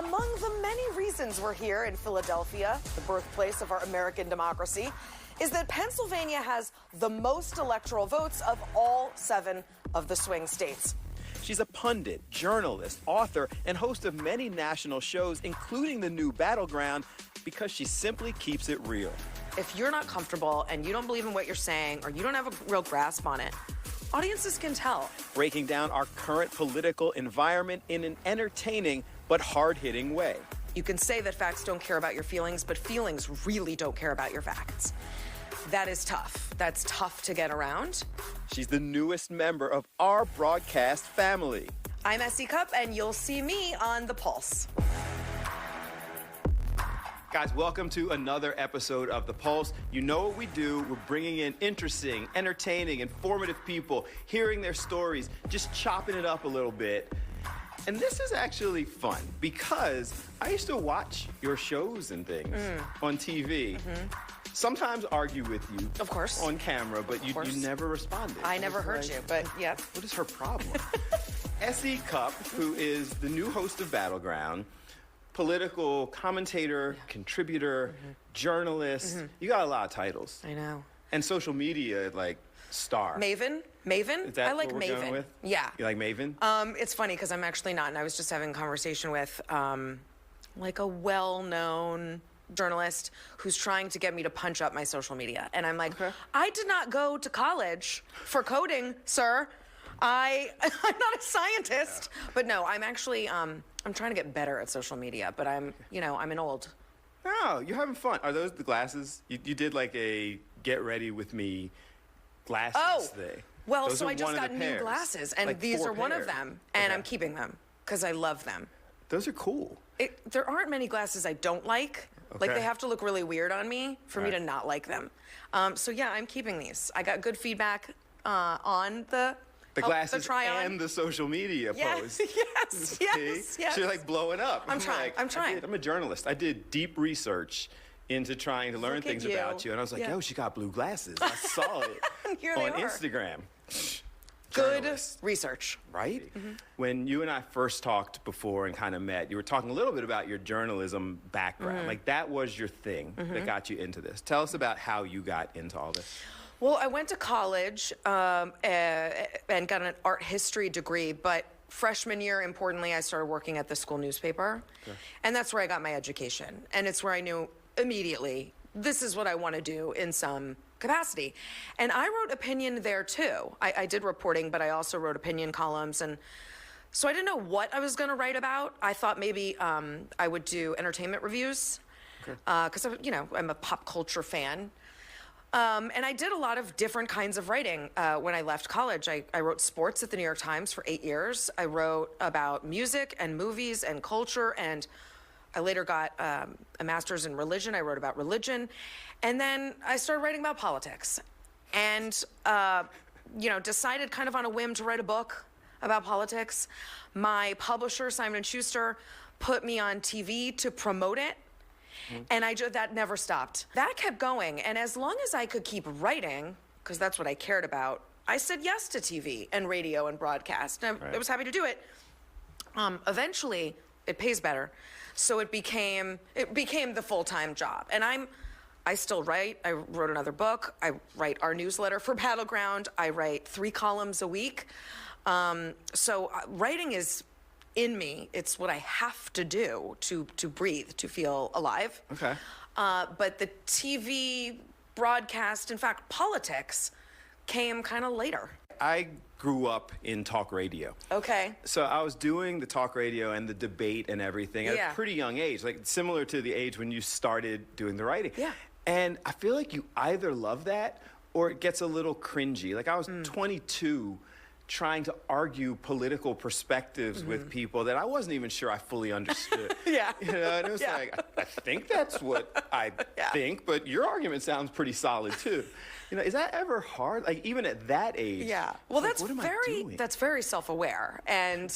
Among the many reasons we're here in Philadelphia, the birthplace of our American democracy, is that Pennsylvania has the most electoral votes of all 7 of the swing states. She's a pundit, journalist, author, and host of many national shows, including the new Battleground, because she simply keeps it real. If you're not comfortable and you don't believe in what you're saying or you don't have a real grasp on it, audiences can tell. Breaking down our current political environment in an entertaining but hard-hitting way. You can say that facts don't care about your feelings, but feelings really don't care about your facts. That is tough. That's tough to get around. She's the newest member of our broadcast family. I'm Cupp, and you'll see me on The Pulse. Guys, welcome to another episode of The Pulse. You know what we do. We're bringing in interesting, entertaining, informative people, hearing their stories, just chopping it up a little bit. And this is actually fun because I used to watch your shows and things on TV. Sometimes argue with you. Of course. On camera, but you never responded. I never heard you, but yeah. What is her problem? Cupp, who is the new host of Battleground, political commentator, contributor, journalist. You got a lot of titles. I know. And social media, like, star. Maven? Is that I like what we're Maven. Going with? Yeah. You like Maven? It's funny because I'm actually not, and I was just having a conversation with like a well-known journalist who's trying to get me to punch up my social media. And I'm like, I did not go to college for coding, sir. I'm not a scientist. But no, I'm actually, I'm trying to get better at social media, but I'm an old. No, you're having fun. Are those the glasses? You did like a get ready with me glasses thing. Well, those so are I just one of got the new pairs. glasses, and Like these 4 are one of pairs. them, and I'm keeping them because I love them. Those are cool. There aren't many glasses I don't like. Like, they have to look really weird on me for me to not like them. So yeah, I'm keeping these. I got good feedback on the glasses try-on. and the social media post. Yes. So you're like blowing up. I'm trying. I'm a journalist. I did deep research into trying to learn things about you. And I was like, yo, she got blue glasses. I saw it on Instagram. Good research. Right? When you and I first talked before and kind of met, you were talking a little bit about your journalism background. Like, that was your thing that got you into this. Tell us about how you got into all this. Well, I went to college and got an art history degree, but freshman year, importantly, I started working at the school newspaper. And that's where I got my education. And it's where I knew immediately, this is what I want to do in some capacity. And I wrote opinion there too. I did reporting, but I also wrote opinion columns. And so I didn't know what I was going to write about. I thought maybe I would do entertainment reviews because, I'm a pop culture fan. And I did a lot of different kinds of writing when I left college. I wrote sports at the New York Times for 8 years. I wrote about music and movies and culture, and I later got a master's in religion. I wrote about religion. And then I started writing about politics and, decided kind of on a whim to write a book about politics. My publisher, Simon & Schuster, put me on TV to promote it. And that never stopped. That kept going. And as long as I could keep writing, because that's what I cared about, I said yes to TV and radio and broadcast. And I was happy to do it. Eventually, it pays better. So it became the full-time job. And I still write. I wrote another book. I write our newsletter for Battleground. I write 3 columns a week. So writing is in me. It's what I have to do to breathe, to feel alive. Okay. But the TV broadcast, in fact, politics, came kind of later. I grew up in talk radio. Okay. So I was doing the talk radio and the debate and everything at a pretty young age, like similar to the age when you started doing the writing. Yeah. And I feel like you either love that or it gets a little cringy. Like, I was 22 trying to argue political perspectives with people that I wasn't even sure I fully understood. And it was like, I think that's what I think, but your argument sounds pretty solid too. Is that ever hard? Like, even at that age? Yeah. Well, like, that's very self-aware. And,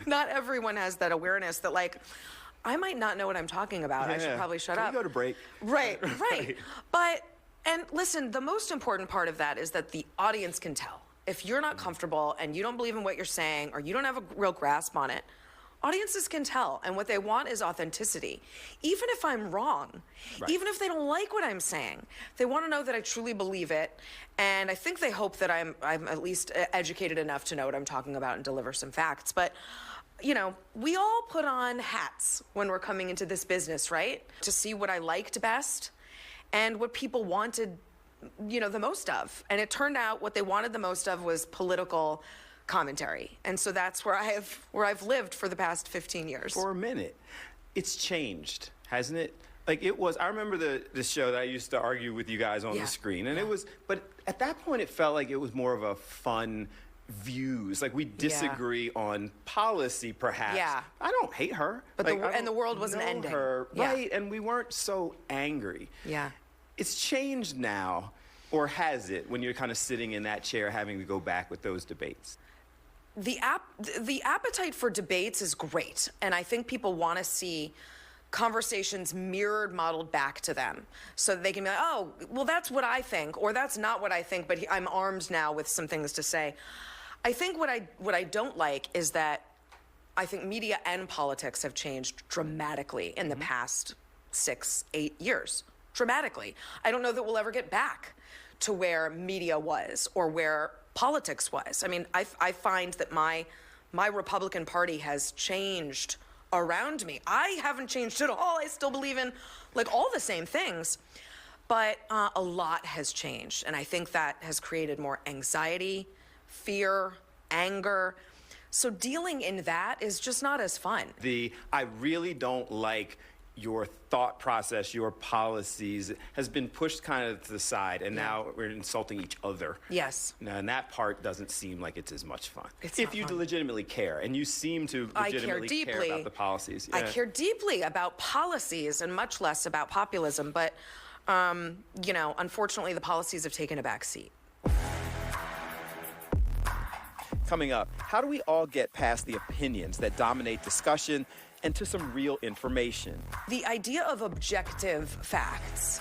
not everyone has that awareness that, like, I might not know what I'm talking about. I should probably shut up. Can we go to break? Right. But, and listen, the most important part of that is that the audience can tell. If you're not comfortable and you don't believe in what you're saying or you don't have a real grasp on it, Audiences can tell, and what they want is authenticity. Even if I'm wrong, even if they don't like what I'm saying, they want to know that I truly believe it, and I think they hope that I'm at least educated enough to know what I'm talking about and deliver some facts. But you know, we all put on hats when we're coming into this business, right? To see what I liked best and what people wanted, you know, the most of. And it turned out what they wanted the most of was political commentary. And so that's where I've lived for the past 15 years. For a minute. It's changed, hasn't it? Like it was, I remember the show that I used to argue with you guys on the screen. And it was, but at that point it felt like it was more of a fun views. Like we disagree on policy, perhaps. Yeah. I don't hate her. But like, the world wasn't know ending. Her, right, and we weren't so angry. Yeah. It's changed now, or has it, when you're kind of sitting in that chair having to go back with those debates? The appetite for debates is great, and I think people want to see conversations mirrored, modeled back to them, so that they can be like, oh, well, that's what I think, or that's not what I think, but I'm armed now with some things to say. I think what I don't like is that I think media and politics have changed dramatically in the past 6-8 years. Dramatically. I don't know that we'll ever get back to where media was or where politics was. I mean, I find that my Republican Party has changed around me. I haven't changed at all. I still believe in like all the same things, but a lot has changed, and I think that has created more anxiety, fear, anger. So dealing in that is just not as fun. I really don't like your thought process, your policies has been pushed kind of to the side, and now we're insulting each other. Yes. And that part doesn't seem like it's as much fun. It's if not you fun. legitimately care, and you seem to legitimately care about the policies. I care deeply about policies and much less about populism, but you know, unfortunately the policies have taken a back seat. Coming up, how do we all get past the opinions that dominate discussion and to some real information? The idea of objective facts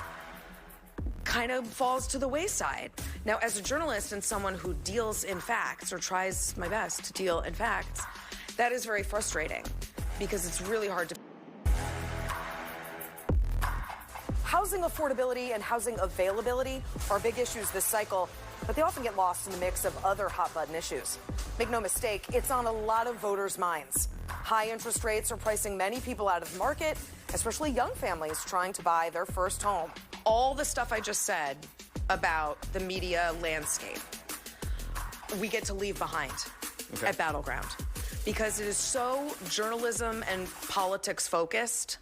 kind of falls to the wayside. Now, as a journalist and someone who deals in facts, or tries my best to deal in facts, that is very frustrating because it's really hard to... Housing affordability and housing availability are big issues this cycle, but they often get lost in the mix of other hot-button issues. Make no mistake, it's on a lot of voters' minds. High interest rates are pricing many people out of the market, especially young families trying to buy their first home. All the stuff I just said about the media landscape, we get to leave behind at Battleground because it is so journalism and politics focused.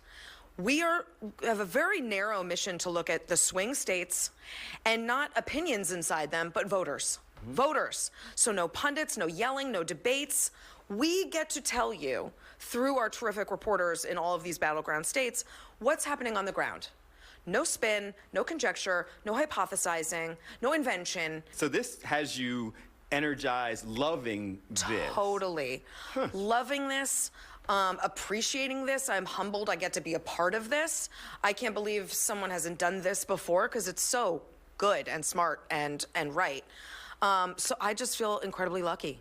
We have a very narrow mission to look at the swing states and not opinions inside them, but voters. Voters. So no pundits, no yelling, no debates. We get to tell you through our terrific reporters in all of these battleground states what's happening on the ground. No spin, no conjecture, no hypothesizing, no invention. So this has you energized, loving this. Totally. Loving this. Appreciating this. I'm humbled I get to be a part of this. I can't believe someone hasn't done this before because it's so good and smart and right. So I just feel incredibly lucky.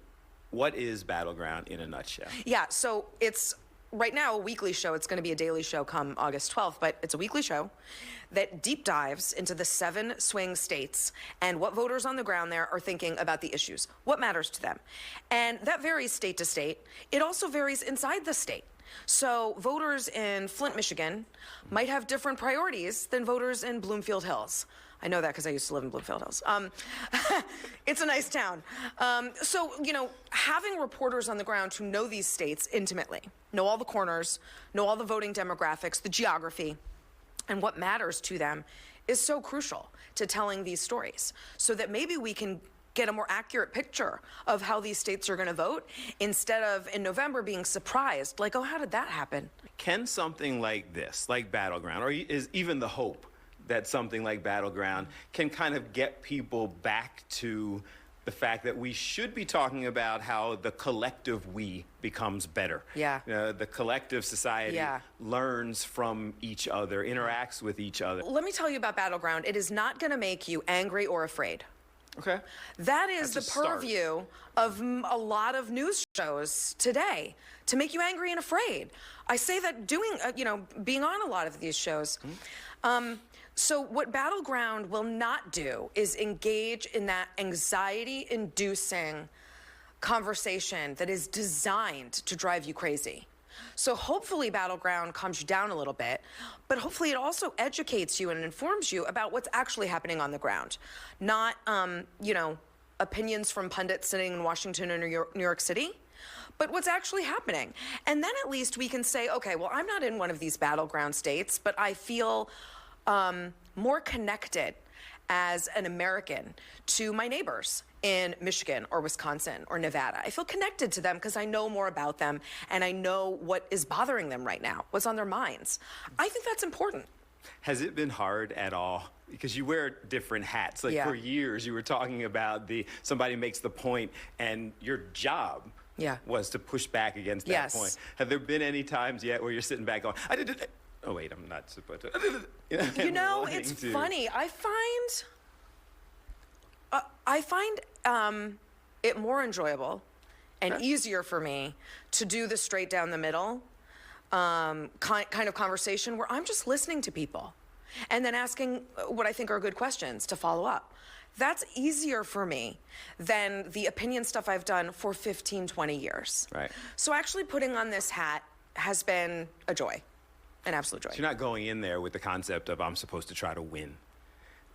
What is Battleground in a nutshell? Yeah, so it's right now a weekly show. It's going to be a daily show come August 12th, but it's a weekly show that deep dives into the 7 swing states and what voters on the ground there are thinking about the issues, what matters to them. And that varies state to state. It also varies inside the state. So voters in Flint, Michigan might have different priorities than voters in Bloomfield Hills. I know that because I used to live in Bloomfield Hills. It's a nice town. So, you know, having reporters on the ground who know these states intimately, know all the corners, know all the voting demographics, the geography, and what matters to them is so crucial to telling these stories so that maybe we can get a more accurate picture of how these states are going to vote instead of in November being surprised, like, oh, how did that happen? Can something like this, like Battleground, or is even the hope that something like Battleground can kind of get people back to the fact that we should be talking about how the collective we becomes better. Yeah. The collective society learns from each other, interacts with each other. Let me tell you about Battleground. It is not going to make you angry or afraid. Okay. That is That's the a start. purview of a lot of news shows today, to make you angry and afraid. I say that being on a lot of these shows. So what Battleground will not do is engage in that anxiety-inducing conversation that is designed to drive you crazy. So hopefully Battleground calms you down a little bit, but hopefully it also educates you and informs you about what's actually happening on the ground. Not, opinions from pundits sitting in Washington or New York City, but what's actually happening. And then at least we can say, okay, well, I'm not in one of these battleground states, but I feel more connected as an American to my neighbors in Michigan or Wisconsin or Nevada. I feel connected to them because I know more about them and I know what is bothering them right now, what's on their minds. I think that's important. Has it been hard at all? Because you wear different hats. Like for years you were talking about somebody makes the point and your job was to push back against that point. Have there been any times yet where you're sitting back going, I did it. Oh wait, I'm not supposed to. It's funny. I find it more enjoyable and easier for me to do the straight down the middle kind of conversation where I'm just listening to people and then asking what I think are good questions to follow up. That's easier for me than the opinion stuff I've done for 15, 20 years. Right. So actually putting on this hat has been a joy, an absolute joy. So you're not going in there with the concept of I'm supposed to try to win.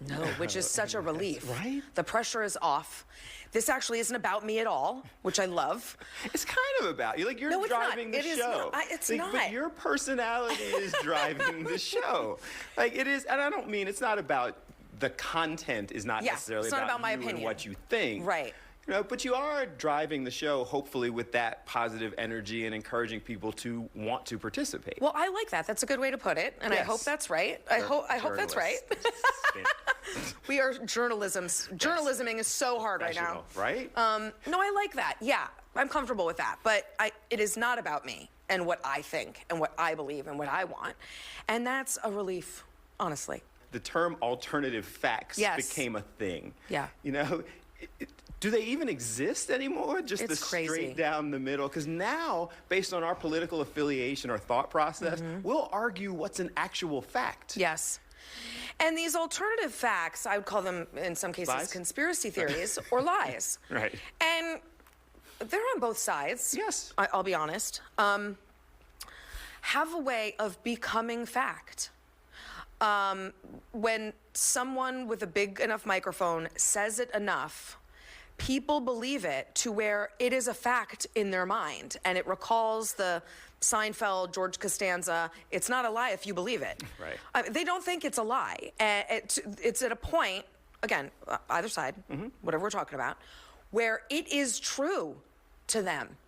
No, which is such a relief. Right? The pressure is off. This actually isn't about me at all, which I love. It's kind of about you. Like you're No, driving the show. It's not. But your personality is driving the show. Like it is, and I don't mean it's not about the content is not necessarily it's not about my you opinion. And what you think. Right. But you are driving the show, hopefully, with that positive energy and encouraging people to want to participate. Well, I like that. That's a good way to put it, and I hope that's right. I hope that's right. We are journalisming is so hard right now. Right? No, I like that. Yeah, I'm comfortable with that. But it is not about me and what I think and what I believe and what I want, and that's a relief, honestly. The term alternative facts became a thing. Yeah. Do they even exist anymore? Just it's the crazy. Straight down the middle? Because now, based on our political affiliation or thought process, we'll argue what's an actual fact. Yes. And these alternative facts, I would call them, in some cases, Lies? conspiracy theories or lies. Right. And they're on both sides. Yes. I'll be honest. Have a way of becoming fact. When someone with a big enough microphone says it enough, people believe it to where it is a fact in their mind. And it recalls the Seinfeld, George Costanza, it's not a lie if you believe it. Right. They don't think it's a lie. It's at a point, again, either side, whatever we're talking about, where it is true to them.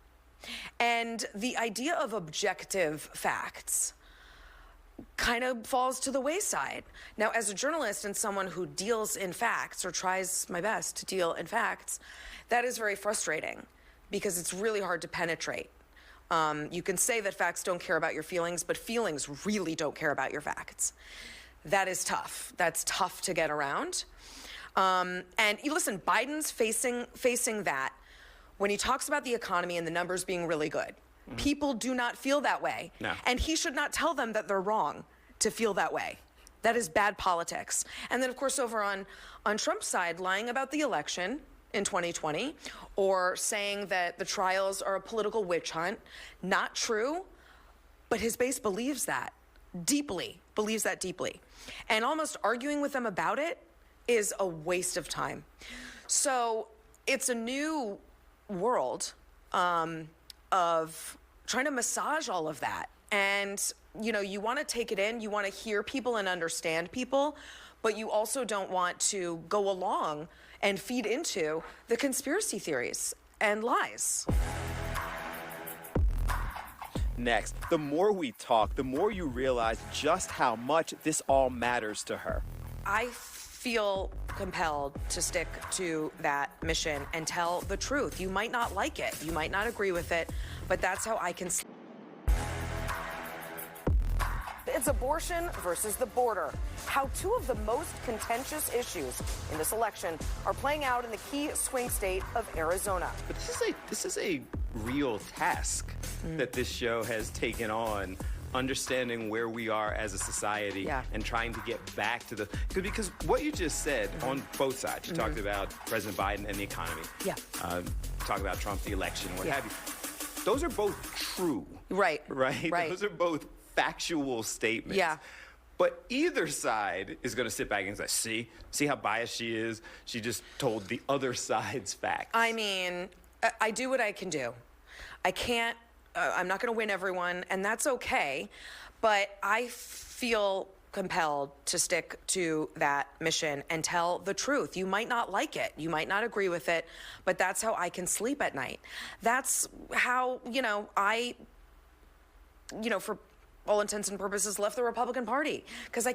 And the idea of objective facts kind of falls to the wayside. Now, as a journalist and someone who deals in facts or tries my best to deal in facts, that is very frustrating because it's really hard to penetrate. You can say that facts don't care about your feelings, but feelings really don't care about your facts. That is tough. That's tough to get around. And you listen, Biden's facing that when he talks about the economy and the numbers being really good. People do not feel that way. No. And he should not tell them that they're wrong to feel that way. That is bad politics. And then, of course, over on Trump's side, lying about the election in 2020 or saying that the trials are a political witch hunt, not true, but his base believes that deeply, And almost arguing with them about it is a waste of time. So it's a new world of trying to massage all of that. And, you want to take it in, you want to hear people and understand people, but you also don't want to go along and feed into the conspiracy theories and lies. Next, the more we talk, the more you realize just how much this all matters to her. I feel compelled to stick to that mission and tell the truth. You might not like it, you might not agree with it, but that's how I can. it's abortion versus the border. How two of the most contentious issues in this election are playing out in the key swing state of Arizona. But this is a real task that this show has taken on, understanding where we are as a society and trying to get back to the... Because what you just said on both sides, you talked about President Biden and the economy. Talk about Trump, the election, what have you. Those are both true. Right. Those are both factual statements. But either side is going to sit back and say, see how biased she is? She just told the other side's facts. I mean, I do what I can do. I can't, I'm not going to win everyone, and that's okay. But I feel compelled to stick to that mission and tell the truth. You might not like it. You might not agree with it, but that's how I can sleep at night. That's how, for all intents and purposes, left the Republican Party. Because I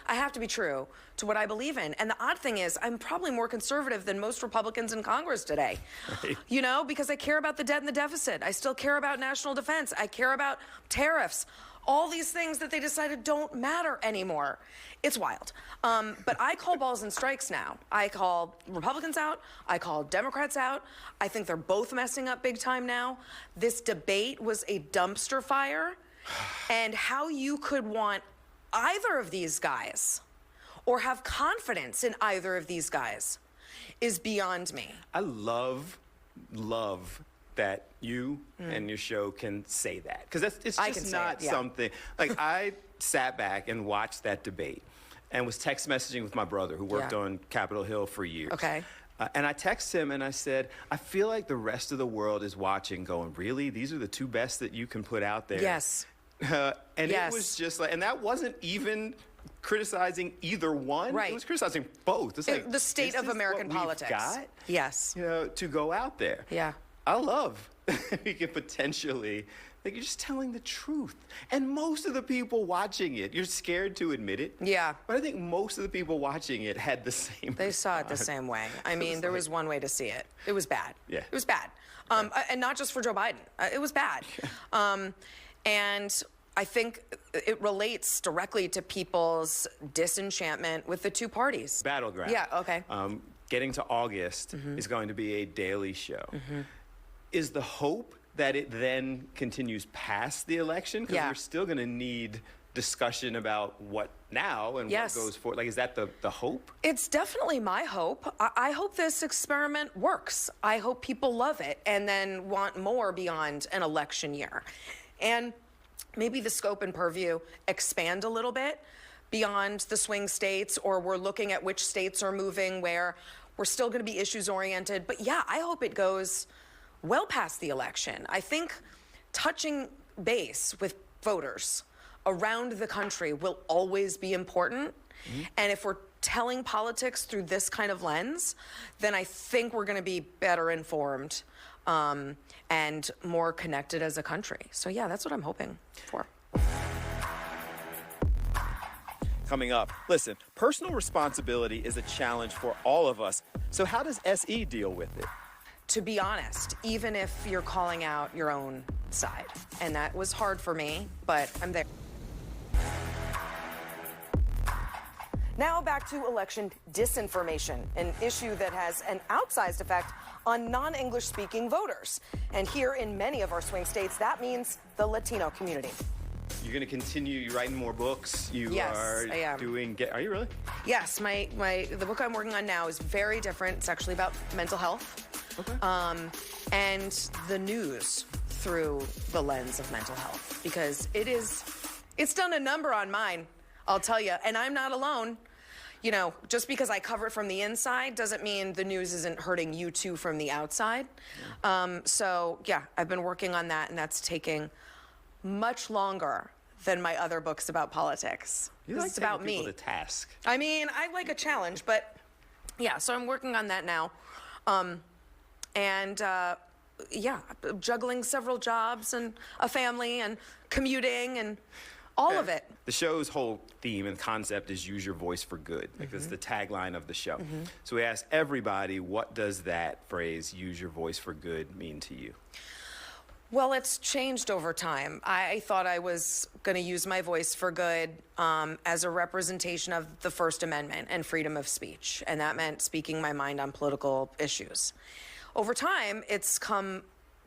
have to be true to what I believe in. And the odd thing is, I'm probably more conservative than most Republicans in Congress today. Right. Because I care about the debt and the deficit. I still care about national defense. I care about tariffs. All these things that they decided don't matter anymore. It's wild. But I call balls and strikes now. I call Republicans out. I call Democrats out. I think they're both messing up big time now. This debate was a dumpster fire. And how you could want either of these guys or have confidence in either of these guys is beyond me. I love that you and your show can say that. Because it's just not something... Like, I sat back and watched that debate and was text messaging with my brother, who worked on Capitol Hill for years. Okay. And I texted him and I said, I feel like the rest of the world is watching going, really? These are the two best that you can put out there? Yes. It was just like, and that wasn't even criticizing either one. Right. It was criticizing both. It's like, the state of American politics. Got, yes. To go out there. Yeah. I love we can potentially, like, you're just telling the truth. And most of the people watching it, you're scared to admit it. Yeah. But I think most of the people watching it had the same They saw it the same way. I mean, there was one way to see it. It was bad. Yeah. It was bad. And not just for Joe Biden. It was bad. And I think it relates directly to people's disenchantment with the two parties. Battleground. Yeah, okay. Getting to August is going to be a daily show. Is the hope that it then continues past the election? Because we're still going to need discussion about what now and what goes forward. Like, is that the hope? It's definitely my hope. I hope this experiment works. I hope people love it and then want more beyond an election year. And maybe the scope and purview expand a little bit beyond the swing states, or we're looking at which states are moving where we're still going to be issues oriented. But yeah, I hope it goes well past the election. I think touching base with voters around the country will always be important. And if we're telling politics through this kind of lens, then I think we're going to be better informed and more connected as a country. So yeah, that's what I'm hoping for. Coming up, listen, personal responsibility is a challenge for all of us. So how does SE deal with it? To be honest, even if you're calling out your own side. And that was hard for me, but I'm there. Now back to election disinformation, an issue that has an outsized effect on non-English speaking voters. And here in many of our swing states, that means the Latino community. You're going to continue writing more books. Yes, I am. Are you really? Yes, the book I'm working on now is very different. It's actually about mental health. Okay. And the news through the lens of mental health, because it's done a number on mine, I'll tell you, and I'm not alone. Just because I cover it from the inside doesn't mean the news isn't hurting you too from the outside. So yeah, I've been working on that, and that's taking much longer than my other books about politics. It's about me. To task. I mean, I like a challenge, but yeah, so I'm working on that now. Juggling several jobs and a family and commuting and all of it. The show's whole theme and concept is use your voice for good. Like, that's the tagline of the show. So we asked everybody, what does that phrase, use your voice for good, mean to you? Well, it's changed over time. I thought I was going to use my voice for good as a representation of the First Amendment and freedom of speech, and that meant speaking my mind on political issues. Over time, it's come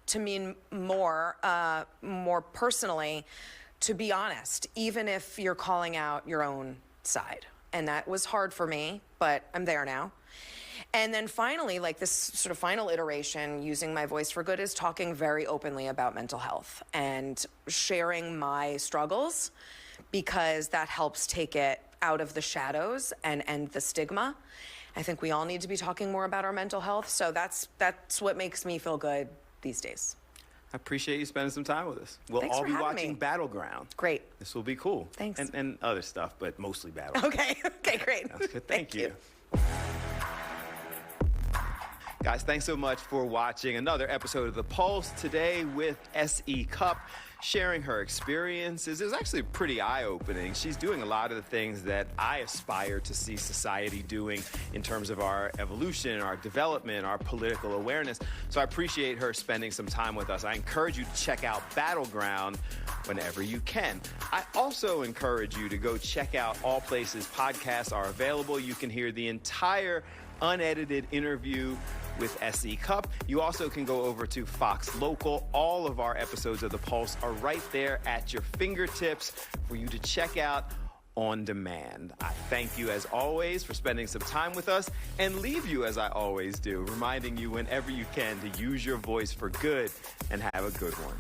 to mean more personally, to be honest, even if you're calling out your own side. And that was hard for me, but I'm there now. And then finally, like this sort of final iteration, using my voice for good, is talking very openly about mental health and sharing my struggles, because that helps take it out of the shadows and end the stigma. I think we all need to be talking more about our mental health. So that's what makes me feel good these days. I appreciate you spending some time with us. We'll Thanks all for be having watching me. Battleground. Great. This will be cool. Thanks. And other stuff, but mostly Battleground. Okay, great. Sounds good. Thank you. Guys, thanks so much for watching another episode of The Pulse. Today with S.E. Cupp, sharing her experiences. It was actually pretty eye-opening. She's doing a lot of the things that I aspire to see society doing in terms of our evolution, our development, our political awareness. So I appreciate her spending some time with us. I encourage you to check out Battleground whenever you can. I also encourage you to go check out all places podcasts are available. You can hear the entire unedited interview with S.E. Cupp. You also can go over to Fox Local. All of our episodes of The Pulse are right there at your fingertips for you to check out on demand. I thank you, as always, for spending some time with us, and leave you, as I always do, reminding you whenever you can to use your voice for good, and have a good one.